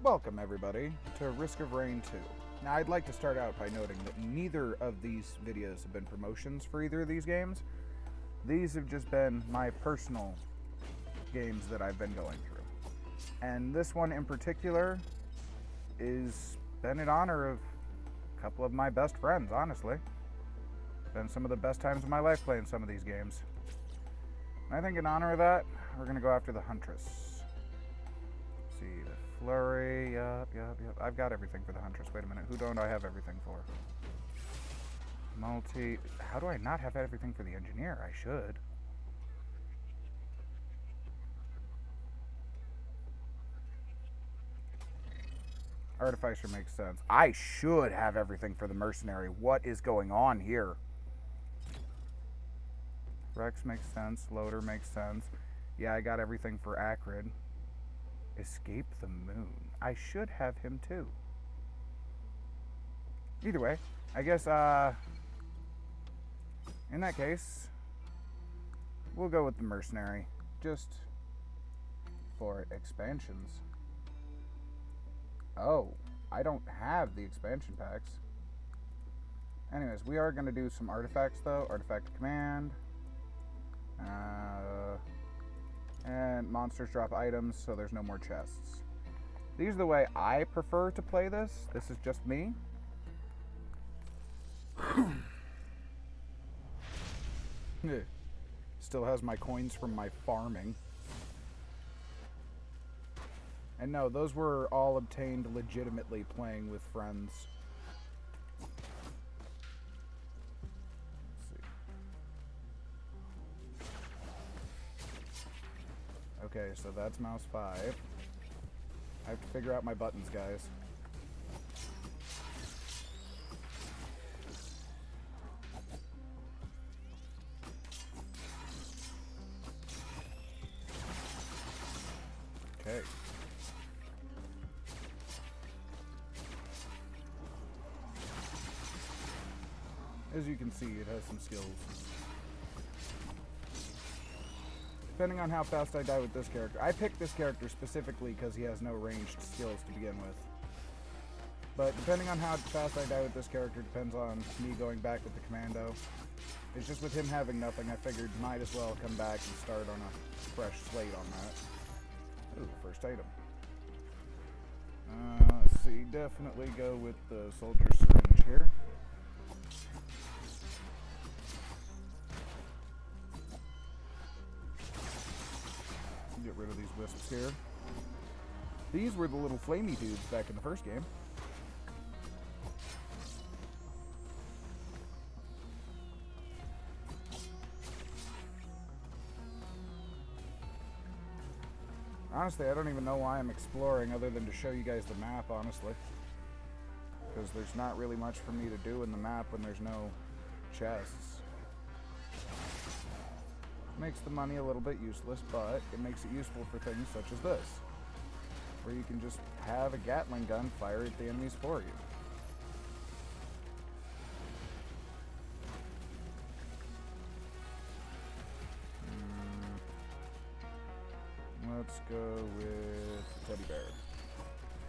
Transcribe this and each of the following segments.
Welcome everybody to Risk of Rain 2. Now I'd like to start out by noting that neither of these videos have been promotions for either of these games. These have just been my personal games that I've been going through. And this one in particular is been in honor of a couple of my best friends, honestly. Been some of the best times of my life playing some of these games. And I think in honor of that, we're going to go after the Huntress. Let's see, the Flurry, yep. I've got everything for the Huntress. Wait a minute, who don't I have everything for? How do I not have everything for the Engineer? I should. Artificer makes sense. I should have everything for the Mercenary. What is going on here? Rex makes sense. Loader makes sense. Yeah, I got everything for Acrid. Escape the Moon. I should have him too. Either way, I guess, in that case, we'll go with the Mercenary. Just for expansions. Oh, I don't have the expansion packs. Anyways, we are going to do some artifacts though. Artifact Command. And monsters drop items, so there's no more chests. These are the way I prefer to play this. This is just me. Still has my coins from my farming. And no, those were all obtained legitimately playing with friends. Let's see. Okay, so that's mouse 5. I have to figure out my buttons, guys. Okay. As you can see, it has some skills. Depending on how fast I die with this character. I picked this character specifically because he has no ranged skills to begin with. But depending on how fast I die with this character depends on me going back with the Commando. It's just with him having nothing, I figured might as well come back and start on a fresh slate on that. Ooh, first item. Let's see, definitely go with the Soldier Syringe here. Get rid of these wisps here. These were the little flamey dudes back in the first game. Honestly, I don't even know why I'm exploring other than to show you guys the map, honestly. Because there's not really much for me to do in the map when there's no chests. Makes the money a little bit useless, but it makes it useful for things such as this, where you can just have a Gatling gun fire at the enemies for you. Let's go with Teddy Bear.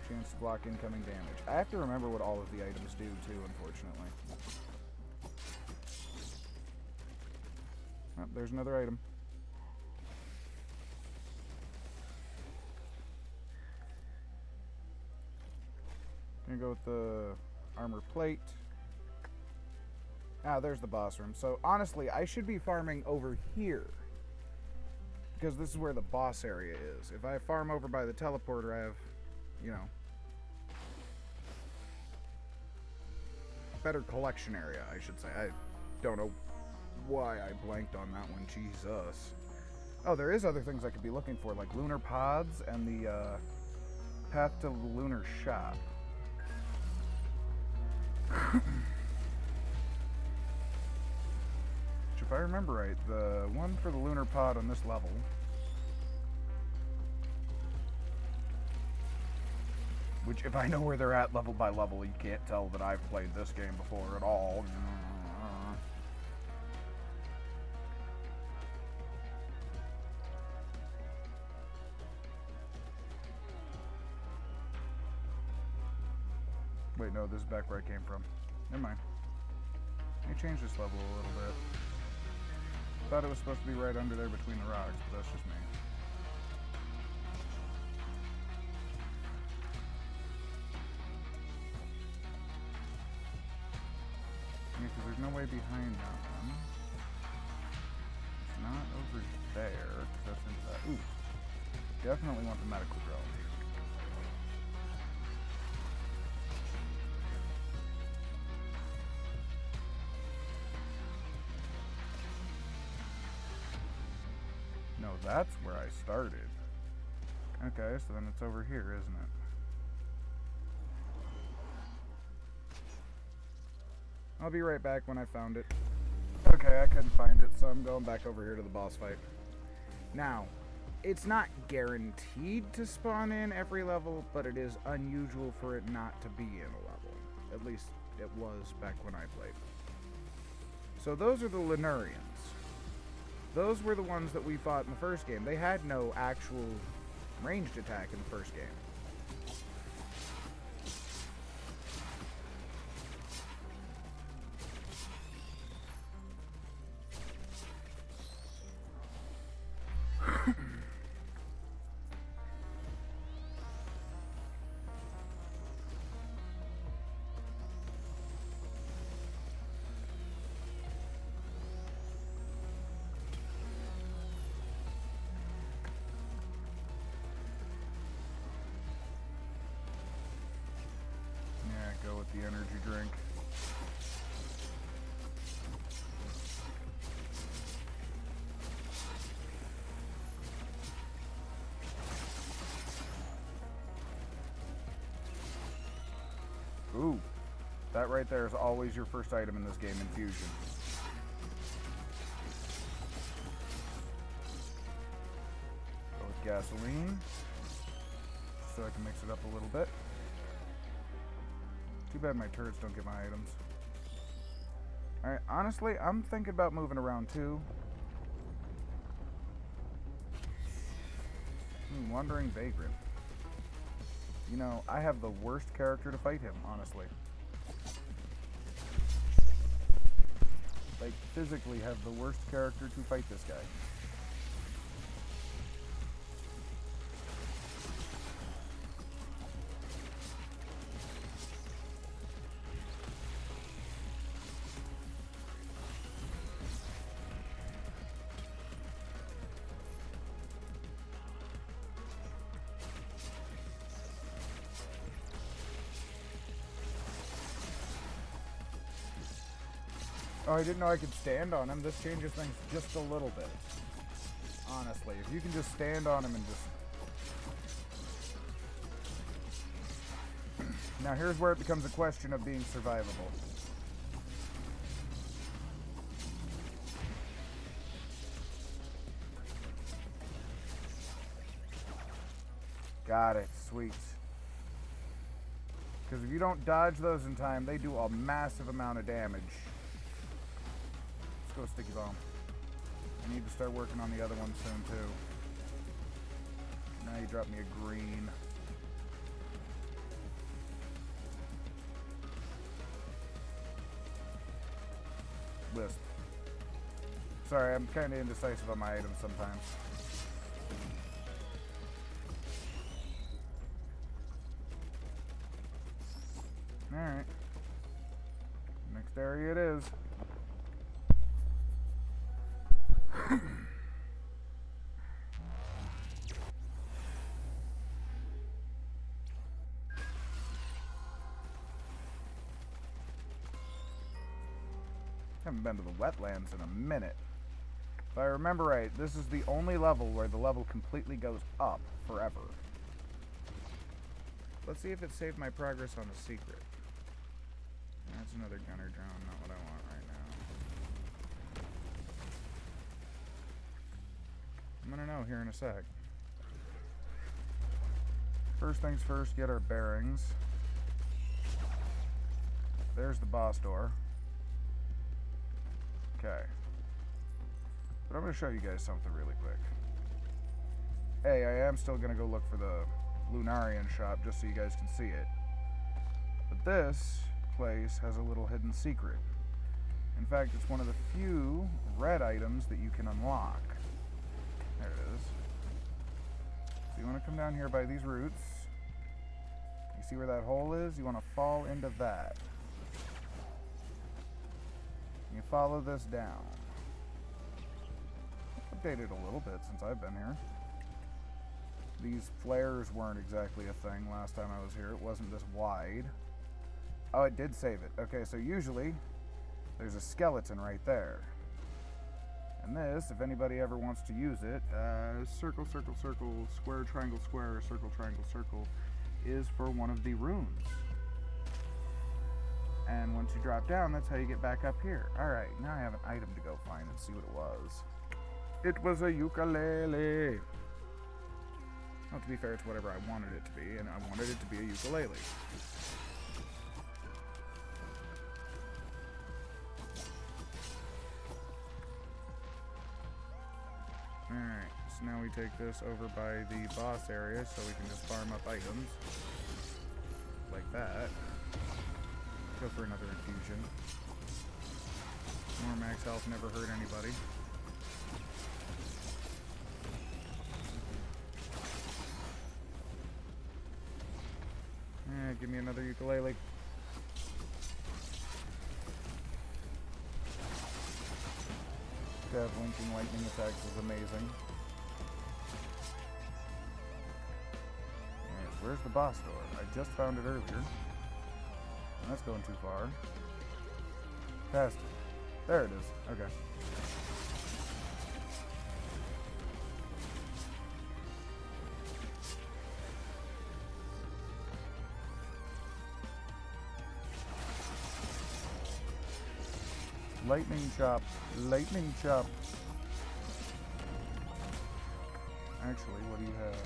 Chance to block incoming damage. I have to remember what all of the items do too, unfortunately. Oh, there's another item. Gonna go with the armor plate. Ah, there's the boss room. So honestly, I should be farming over here, because this is where the boss area is. If I farm over by the teleporter, I have, you know, better collection area, I should say. I don't know why I blanked on that one. Jesus. Oh, there is other things I could be looking for, like lunar pods and the path to the lunar shop. Which, if I remember right, the one for the lunar pod on this level which, if I know where they're at level by level, you can't tell that I've played this game before at all. Wait, no, this is back where I came from. Never mind. Let me change this level a little bit. Thought it was supposed to be right under there between the rocks, but that's just me. Yeah, because there's no way behind that one. It's not over there, because that's into that. Ooh. Definitely want the medical drone. No, that's where I started. Okay, so then it's over here, isn't it? I'll be right back when I found it. Okay, I couldn't find it, so I'm going back over here to the boss fight. Now, it's not guaranteed to spawn in every level, but it is unusual for it not to be in a level. At least it was back when I played. So those are the Lunarians. Those were the ones that we fought in the first game. They had no actual ranged attack in the first game. Go with the energy drink. Ooh, that right there is always your first item in this game, infusion. Go with gasoline, so I can mix it up a little bit. Too bad my turrets don't get my items. Alright, honestly, I'm thinking about moving around too. Wandering Vagrant. You know, I have the worst character to fight him, honestly. Like, physically have the worst character to fight this guy. Oh, I didn't know I could stand on him. This changes things just a little bit. Honestly, if you can just stand on him and just... Now here's where it becomes a question of being survivable. Got it. Sweet. Because if you don't dodge those in time, they do a massive amount of damage. Go sticky bomb. I need to start working on the other one soon too. Now you drop me a green. Wisp. Sorry, I'm kind of indecisive on my items sometimes. Alright. Next area it is. Haven't been to the wetlands in a minute. If I remember right, this is the only level where the level completely goes up forever. Let's see if it saved my progress on the secret. That's another gunner drone, not what I want right now. I'm gonna know here in a sec. First things first, get our bearings. There's the boss door. Okay. But I'm going to show you guys something really quick. Hey, I am still going to go look for the Lunarian shop just so you guys can see it. But this place has a little hidden secret. In fact, it's one of the few red items that you can unlock. There it is. So you want to come down here by these roots. You see where that hole is? You want to fall into that. You follow this down. Updated a little bit since I've been here. These flares weren't exactly a thing last time I was here. It wasn't this wide. Oh, it did save it. Okay, so usually there's a skeleton right there. And this, if anybody ever wants to use it, circle, circle, circle, square, triangle, square, circle, triangle, circle, is for one of the runes. And once you drop down, that's how you get back up here. Alright, now I have an item to go find and see what it was. It was a ukulele. Well, to be fair, it's whatever I wanted it to be, and I wanted it to be a ukulele. Alright, so now we take this over by the boss area so we can just farm up items. Like that. Go for another infusion. More max health never hurt anybody. Give me another ukulele. To have linking lightning attacks is amazing. Alright, where's the boss door? I just found it earlier. That's going too far. Past it. There it is. Okay. Lightning chop. Lightning chop. Actually, what do you have?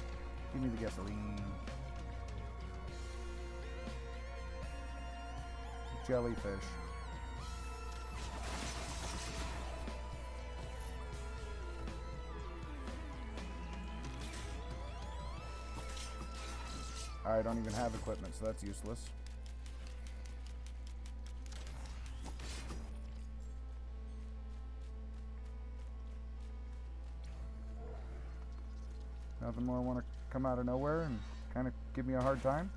Give me the gasoline. Jellyfish. I don't even have equipment, so that's useless. Nothing more want to come out of nowhere and kind of give me a hard time?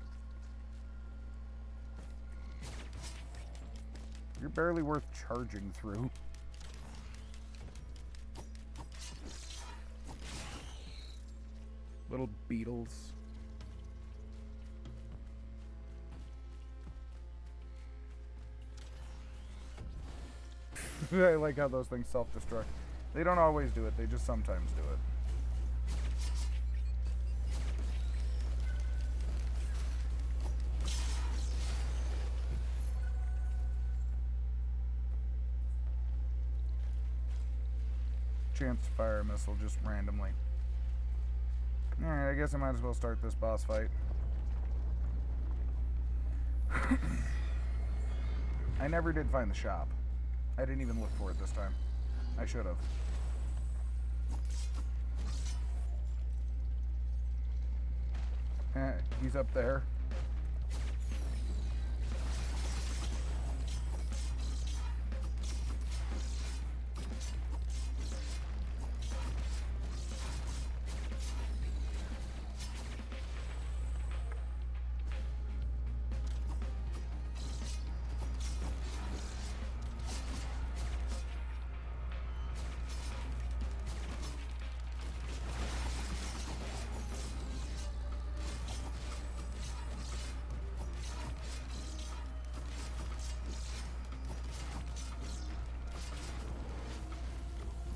You're barely worth charging through. Little beetles. I like how those things self-destruct. They don't always do it, they just sometimes do it. Chance to fire a missile just randomly. Alright, I guess I might as well start this boss fight. I never did find the shop. I didn't even look for it this time. I should have. He's up there.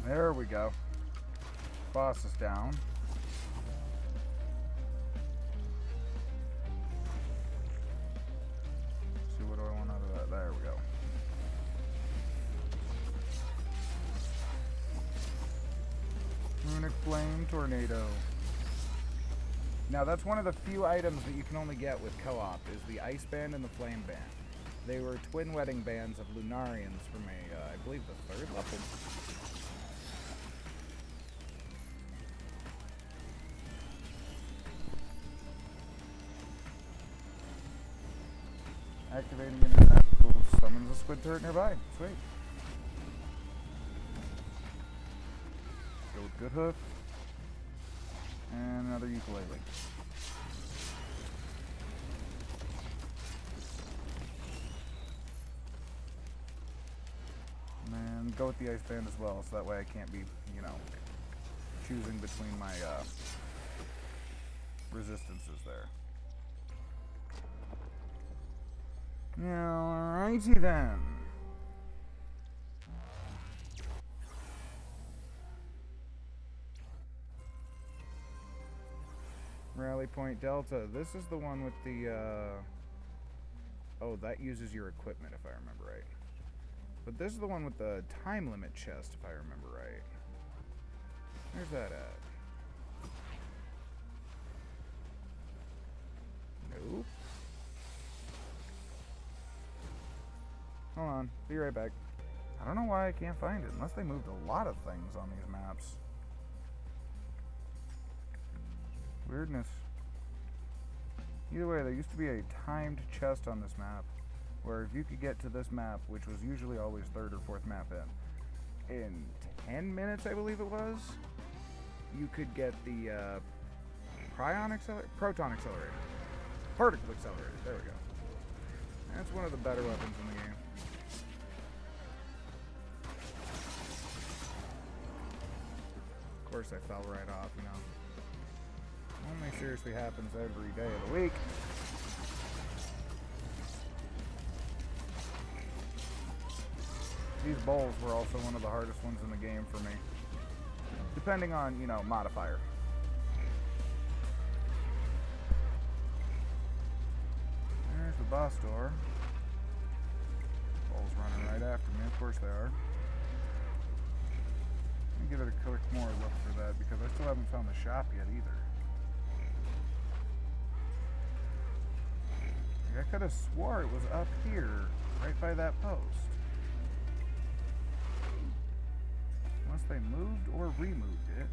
There we go. Boss is down. See, what do I want out of that? There we go. Runic Flame Tornado. Now that's one of the few items that you can only get with co-op, is the Ice Band and the Flame Band. They were twin wedding bands of Lunarians from I believe the 3rd level. Activating an map summons a squid turret nearby. Sweet. Go with Good Hook. And another ukulele. And go with the ice band as well, so that way I can't be, you know, choosing between my resistances there. Alrighty then. Rally Point Delta. This is the one with the, oh, that uses your equipment, if I remember right. But this is the one with the time limit chest, if I remember right. Where's that at? Nope. Hold on. Be right back. I don't know why I can't find it, unless they moved a lot of things on these maps. Weirdness. Either way, there used to be a timed chest on this map, where if you could get to this map, which was usually always 3rd or 4th map in 10 minutes, I believe it was, you could get the proton accelerator? Particle accelerator. There we go. That's one of the better weapons in the game. Of course, I fell right off, you know. Only seriously happens every day of the week. These bowls were also one of the hardest ones in the game for me. Depending on, you know, modifier. There's the boss door. Bowls running right after me, of course they are. Let me give it a quick more look for that, because I still haven't found the shop yet either. I could have swore it was up here, right by that post. Unless they moved or removed it.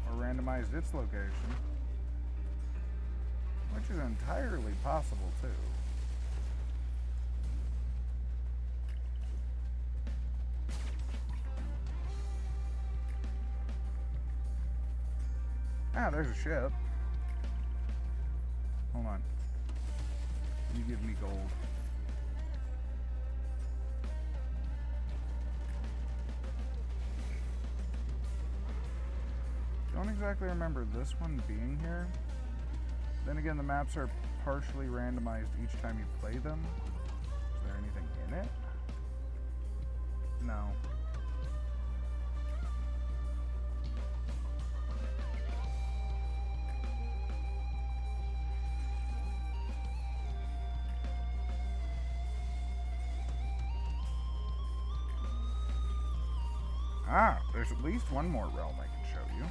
Or randomized its location. Which is entirely possible, too. Ah, there's a ship. Hold on. You give me gold. Don't exactly remember this one being here. Then again, the maps are partially randomized each time you play them. Is there anything in it? No. Ah, there's at least one more realm I can show you.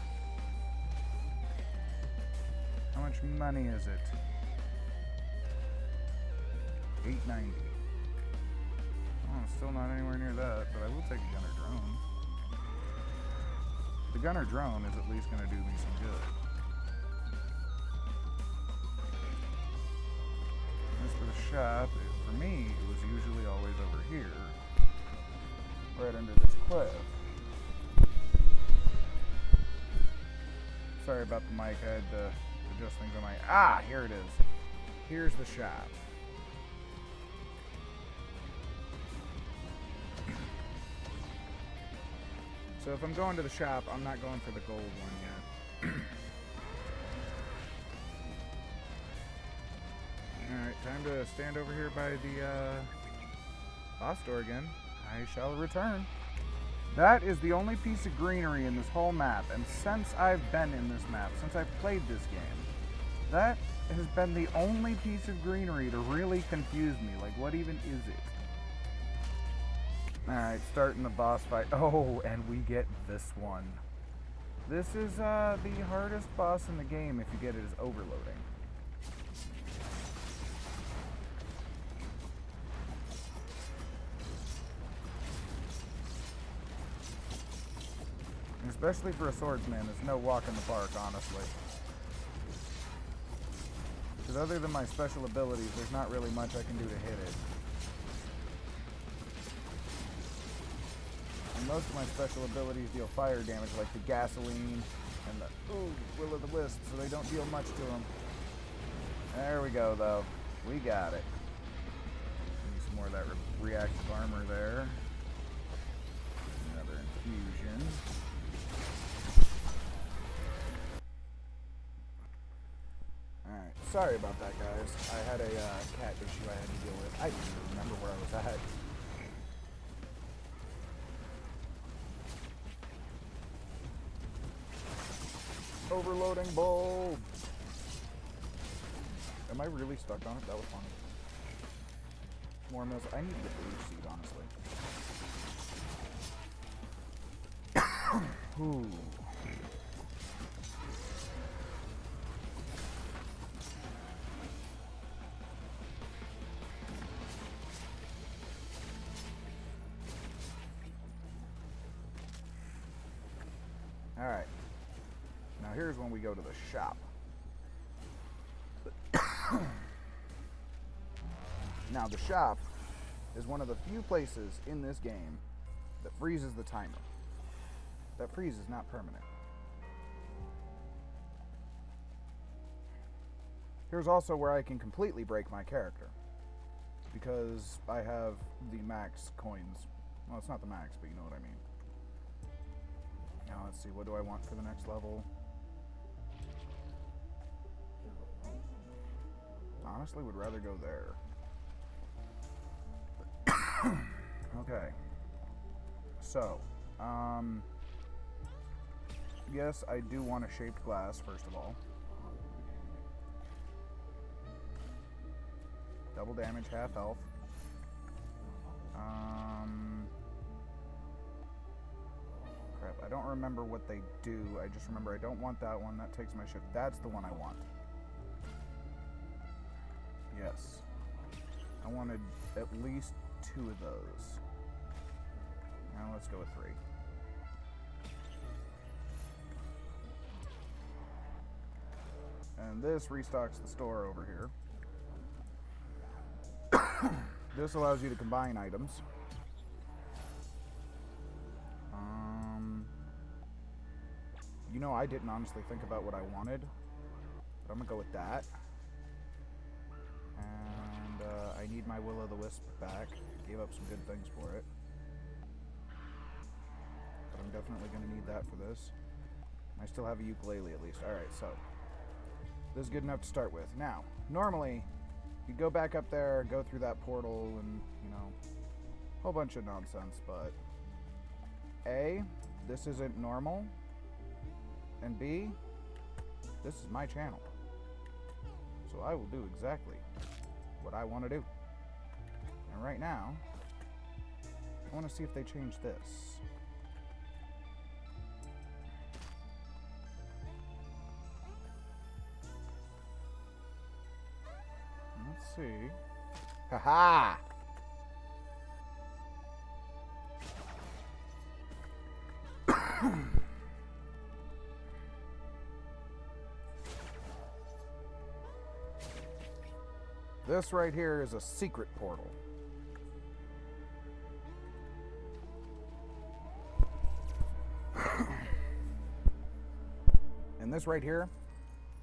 How much money is it? $8.90. Oh, still not anywhere near that, but I will take a gunner drone. The gunner drone is at least going to do me some good. As for the shop, for me, it was usually always over here, right under this cliff. Sorry about the mic, I had to adjust things on my... Ah, here it is. Here's the shop. So if I'm going to the shop, I'm not going for the gold one yet. Alright, time to stand over here by the boss door again. I shall return. That is the only piece of greenery in this whole map, and since I've been in this map, since I've played this game, that has been the only piece of greenery to really confuse me. Like, what even is it? Alright, starting the boss fight. Oh, and we get this one. This is the hardest boss in the game if you get it as overloading. Especially for a swordsman, it's no walk in the park, honestly. Because other than my special abilities, there's not really much I can do to hit it. And most of my special abilities deal fire damage, like the gasoline and the will-o'-the-wisp, so they don't deal much to them. There we go, though. We got it. Need some more of that reactive armor there. Another infusion. Alright, sorry about that, guys. I had a cat issue I had to deal with. I didn't even remember where I was at. Overloading bulb! Am I really stuck on it? That was funny. More missiles. I need to get the leaf seed, honestly. Ooh. Alright. Now here's when we go to the shop. Now the shop is one of the few places in this game that freezes the timer. That freeze is not permanent. Here's also where I can completely break my character, because I have the max coins. Well, it's not the max, but you know what I mean. Now let's see, what do I want for the next level? Honestly, would rather go there. Okay. So, yes, I do want a shaped glass, first of all. Double damage, half health. Crap, I don't remember what they do. I just remember I don't want that one. That takes my shift. That's the one I want. Yes. I wanted at least 2 of those. Now let's go with 3. And this restocks the store over here. This allows you to combine items. You know, I didn't honestly think about what I wanted, but I'm gonna go with that. And I need my will-o'-the-wisp back. Gave up some good things for it, but I'm definitely gonna need that for this. I still have a ukulele at least. Alright, so this is good enough to start with. Now, normally you go back up there, go through that portal, and, you know, a whole bunch of nonsense, but A, this isn't normal, and B, this is my channel. So I will do exactly what I want to do. And right now, I want to see if they change this. Let's see. Haha! This right here is a secret portal. And this right here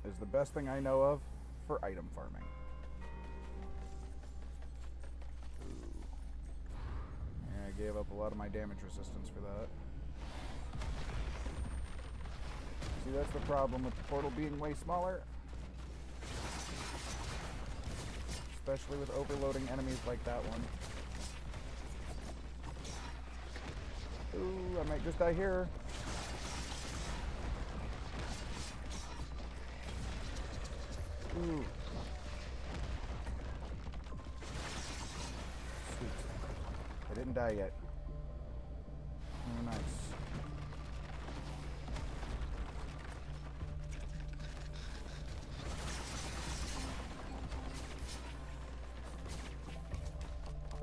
is the best thing I know of for item farming. Ooh. Yeah, I gave up a lot of my damage resistance for that. See, that's the problem with the portal being way smaller. Especially with overloading enemies like that one. Ooh, I might just die here. Ooh. Sweet. I didn't die yet. Oh, nice.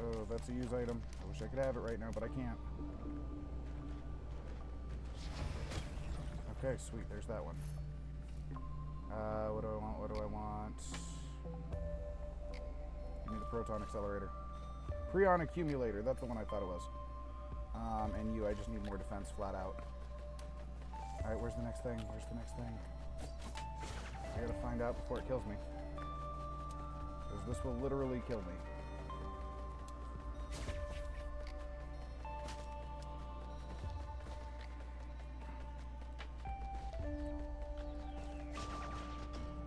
Oh, that's a use item. I wish I could have it right now, but I can't. Okay, sweet. There's that one. What do I want? What do I want? proton accelerator. Prion accumulator, that's the one I thought it was. And you, I just need more defense flat out. Alright, where's the next thing? Where's the next thing? I gotta find out before it kills me. Because this will literally kill me.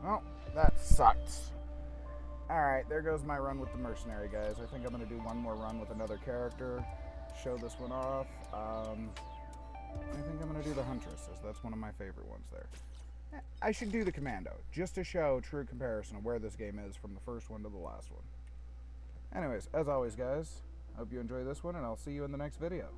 Well, that sucks. Alright, there goes my run with the mercenary, guys. I think I'm going to do one more run with another character. Show this one off. I think I'm going to do the huntress, as that's one of my favorite ones there. I should do the commando, just to show true comparison of where this game is from the first one to the last one. Anyways, as always, guys, I hope you enjoy this one, and I'll see you in the next video.